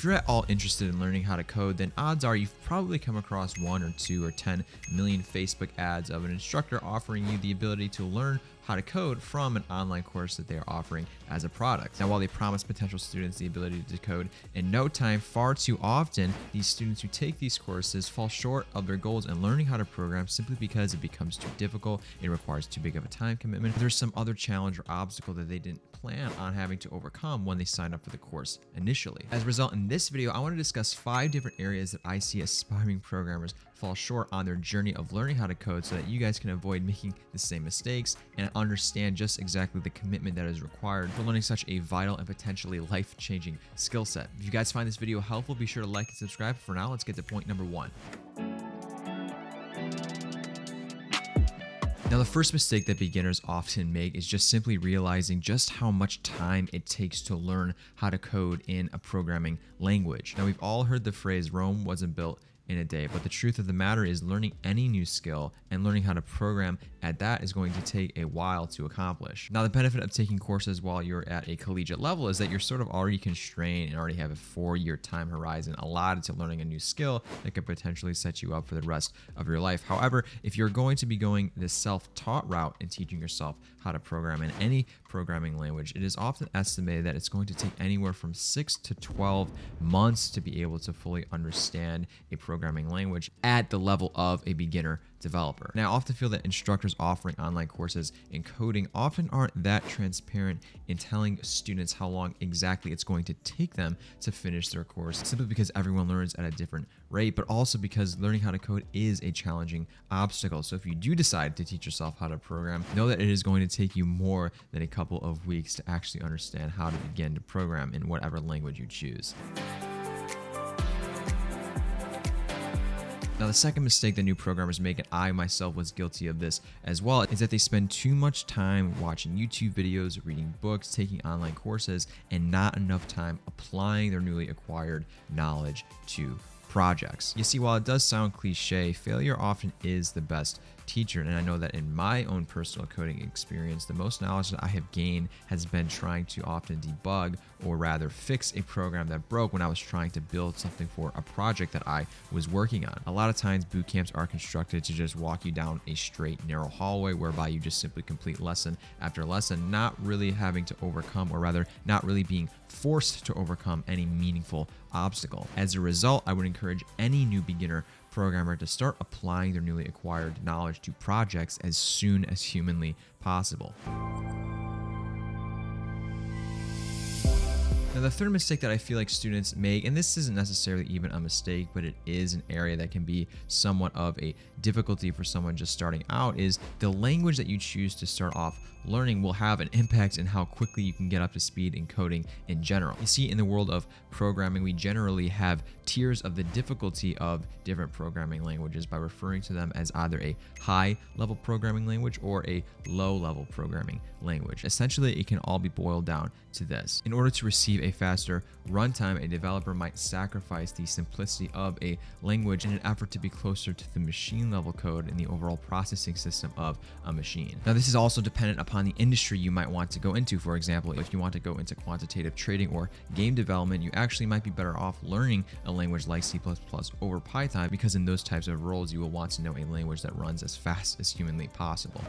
If you're at all interested in learning how to code, then odds are you've probably come across 1 or 2 or 10 million Facebook ads of an instructor offering you the ability to learn how to code from an online course that they are offering as a product. Now, while they promise potential students the ability to code in no time, far too often these students who take these courses fall short of their goals in learning how to program simply because it becomes too difficult, it requires too big of a time commitment, there's some other challenge or obstacle that they didn't plan on having to overcome when they signed up for the course initially. As a result, in this video, I want to discuss 5 different areas that I see aspiring programmers fall short on their journey of learning how to code so that you guys can avoid making the same mistakes and understand just exactly the commitment that is required for learning such a vital and potentially life-changing skill set. If you guys find this video helpful, be sure to like and subscribe. For now, let's get to point number 1. Now, the first mistake that beginners often make is just simply realizing just how much time it takes to learn how to code in a programming language. Now, we've all heard the phrase, Rome wasn't built in a day, but the truth of the matter is learning any new skill and learning how to program at that is going to take a while to accomplish. Now, the benefit of taking courses while you're at a collegiate level is that you're sort of already constrained and already have a 4-year time horizon allotted to learning a new skill that could potentially set you up for the rest of your life. However, if you're going to be going the self-taught route and teaching yourself how to program in any programming language, it is often estimated that it's going to take anywhere from 6 to 12 months to be able to fully understand a programming language at the level of a beginner developer. Now, I often feel that instructors offering online courses in coding often aren't that transparent in telling students how long exactly it's going to take them to finish their course, simply because everyone learns at a different rate, but also because learning how to code is a challenging obstacle. So if you do decide to teach yourself how to program, know that it is going to take you more than a couple of weeks to actually understand how to begin to program in whatever language you choose. Now, the second mistake that new programmers make, and I myself was guilty of this as well, is that they spend too much time watching YouTube videos, reading books, taking online courses, and not enough time applying their newly acquired knowledge to projects. You see, while it does sound cliche, failure often is the best teacher, and I know that in my own personal coding experience, the most knowledge that I have gained has been trying to often debug, or rather fix, a program that broke when I was trying to build something for a project that I was working on. A lot of times boot camps are constructed to just walk you down a straight narrow hallway whereby you just simply complete lesson after lesson, not really having to overcome, or rather not really being forced to overcome, any meaningful obstacle. As a result, I would encourage any new beginner programmer to start applying their newly acquired knowledge to projects as soon as humanly possible. Now, the third mistake that I feel like students make, and this isn't necessarily even a mistake, but it is an area that can be somewhat of a difficulty for someone just starting out, is the language that you choose to start off learning will have an impact in how quickly you can get up to speed in coding in general. You see, in the world of programming, we generally have tiers of the difficulty of different programming languages by referring to them as either a high-level programming language or a low-level programming language. Essentially, it can all be boiled down to this. In order to receive a faster runtime, a developer might sacrifice the simplicity of a language in an effort to be closer to the machine-level code in the overall processing system of a machine. Now, this is also dependent upon the industry you might want to go into. For example, if you want to go into quantitative trading or game development, you actually might be better off learning a language like C++ over Python, because in those types of roles, you will want to know a language that runs as fast as humanly possible.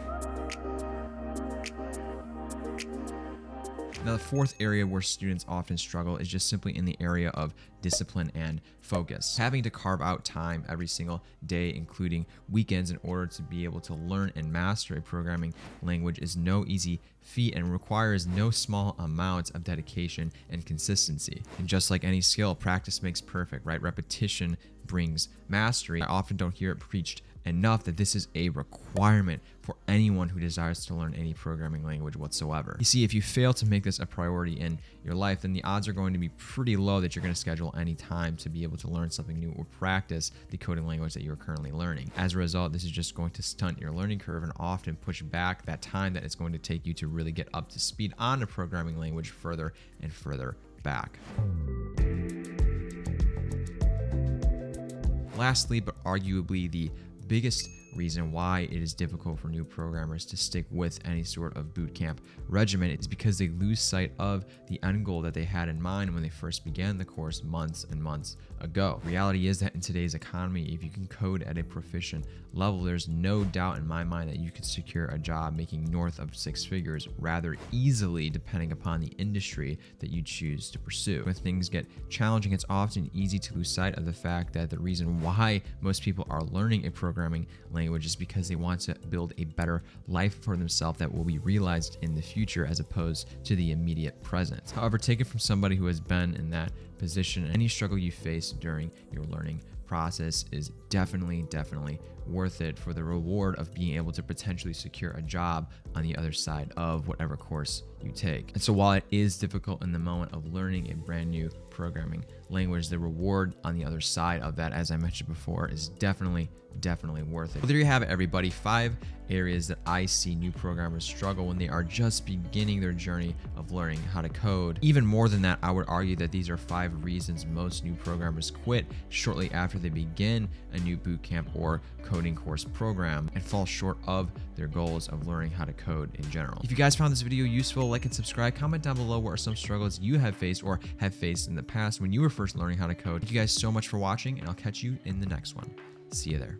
Now, the fourth area where students often struggle is just simply in the area of discipline and focus. Having to carve out time every single day, including weekends, in order to be able to learn and master a programming language is no easy feat and requires no small amount of dedication and consistency. And just like any skill, practice makes perfect, right? Repetition brings mastery. I often don't hear it preached enough that this is a requirement for anyone who desires to learn any programming language whatsoever. You see, if you fail to make this a priority in your life, then the odds are going to be pretty low that you're going to schedule any time to be able to learn something new or practice the coding language that you're currently learning. As a result, this is just going to stunt your learning curve and often push back that time that it's going to take you to really get up to speed on a programming language further and further back. Lastly, but arguably the biggest reason why it is difficult for new programmers to stick with any sort of bootcamp regimen is because they lose sight of the end goal that they had in mind when they first began the course months and months ago. Reality is that in today's economy, if you can code at a proficient level, there's no doubt in my mind that you could secure a job making north of 6 figures rather easily, depending upon the industry that you choose to pursue. When things get challenging, it's often easy to lose sight of the fact that the reason why most people are learning a programming language is because they want to build a better life for themselves that will be realized in the future as opposed to the immediate present. However, take it from somebody who has been in that position. Any struggle you face during your learning process is definitely worth it for the reward of being able to potentially secure a job on the other side of whatever course you take. And so while it is difficult in the moment of learning a brand new programming language, the reward on the other side of that, as I mentioned before, is definitely worth it. Well, there you have it, everybody. 5 areas that I see new programmers struggle when they are just beginning their journey of learning how to code. Even more than that, I would argue that these are 5 reasons most new programmers quit shortly after they begin a new bootcamp or coding course program and fall short of their goals of learning how to code in general. If you guys found this video useful, like and subscribe. Comment down below what are some struggles you have faced or have faced in the past when you were first learning how to code. Thank you guys so much for watching, and I'll catch you in the next one. See you there.